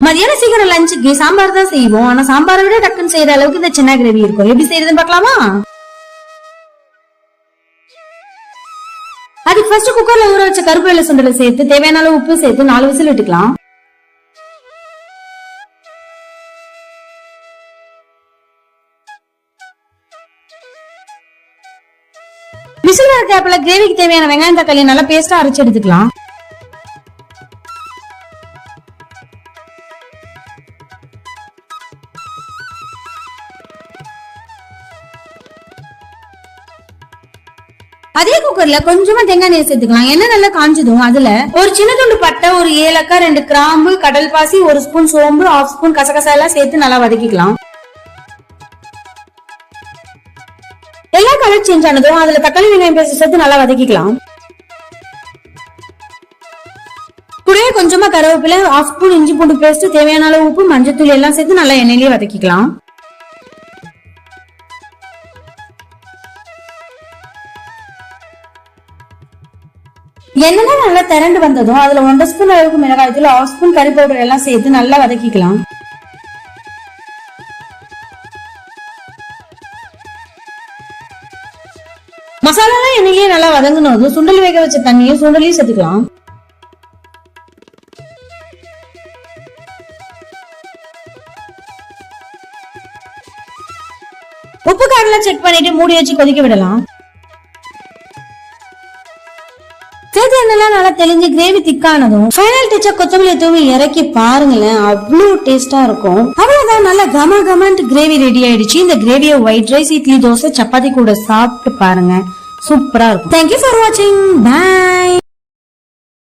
மதியானம் சீக்கிரம் லஞ்சுக்கு சாம்பார் தான் செய்வோம். ஆனா சாம்பாரை விட டக்குன்னு செய்யற அளவுக்கு இந்த சின்ன கிரேவி இருக்கும். எப்படி செய்யறதுன்னு பாக்கலாமா? அதுக்கு ஃபர்ஸ்ட் குக்கர்ல ஊற வச்ச கருப்பு வெள்ளை சுண்டலை சேர்த்து தேவையான அளவு உப்பு சேர்த்து 4 விசில் விட்டுக்கலாம். விசில் வர கேப்ல கிரேவிக்கு தேவையான வெங்காயம் தக்காளி நல்லா பேஸ்டா அரைச்சு எடுத்துக்கலாம். அதே குக்கர்ல கொஞ்சமா தேங்காய் எண்ணெய் சேர்த்துக்கலாம். எண்ணெய் நல்லா காஞ்சதும் அதுல ஒரு சின்ன துண்டு பட்டை, ஒரு ஏலக்காய், 2 கிராம்பு, கடல் பாசி, 1 ஸ்பூன் சோம்பு, 1/2 ஸ்பூன் கசகசா எல்லாம் சேர்த்து நல்லா வதக்கிக்கலாம். எல்லா கலர் சேஞ்ச் ஆனதும் அதுல தக்காளி வெங்காயம் பேஸ்ட் சேர்த்து நல்லா வதக்கிக்கலாம். கூடவே கொஞ்சமா கருவேப்பிலை, 1/2 ஸ்பூன் இஞ்சி பூண்டு பேஸ்ட், தேவையான அளவு உப்பு, மஞ்சத்தூள் எல்லாம் சேர்த்து நல்லா எண்ணெயிலேயே வதக்கிக்கலாம். எண்ணெய் நல்லா திரண்டு வந்ததும் அதுல 1/2 ஸ்பூன் அளவுக்கு மிளகாய் தூள், 1/2 ஸ்பூன் கறி பவுடர் எல்லாம் சேர்த்து நல்லா வதக்கிக்கலாம். மசாலா எண்ணெயிலேயே நல்லா வதங்கினதும் சுண்டல் வேக வச்ச தண்ணியும் சுண்டலையும் சேர்த்துக்கலாம். உப்பு காரெல்லாம் செக் பண்ணிட்டு மூடி வச்சு கொதிக்க விடலாம். சேர்த்து எண்ணெல்லாம் நல்லா தெளிஞ்சு கிரேவி திக்கானதும் ஃபைனல் டச்சா கொத்தமல்லி தூவி இறக்கி பாருங்களேன், அவ்வளவு டேஸ்டா இருக்கும். அவ்வளவுதான், நல்லா கம கமன்ட்டு கிரேவி ரெடி ஆயிடுச்சு. இந்த கிரேவியை ஒயிட் ரைஸ், இட்லி, தோசை, சப்பாத்தி கூட சாப்பிட்டு பாருங்க, சூப்பரா இருக்கும். தேங்க்யூ ஃபார் வாட்சிங். பை.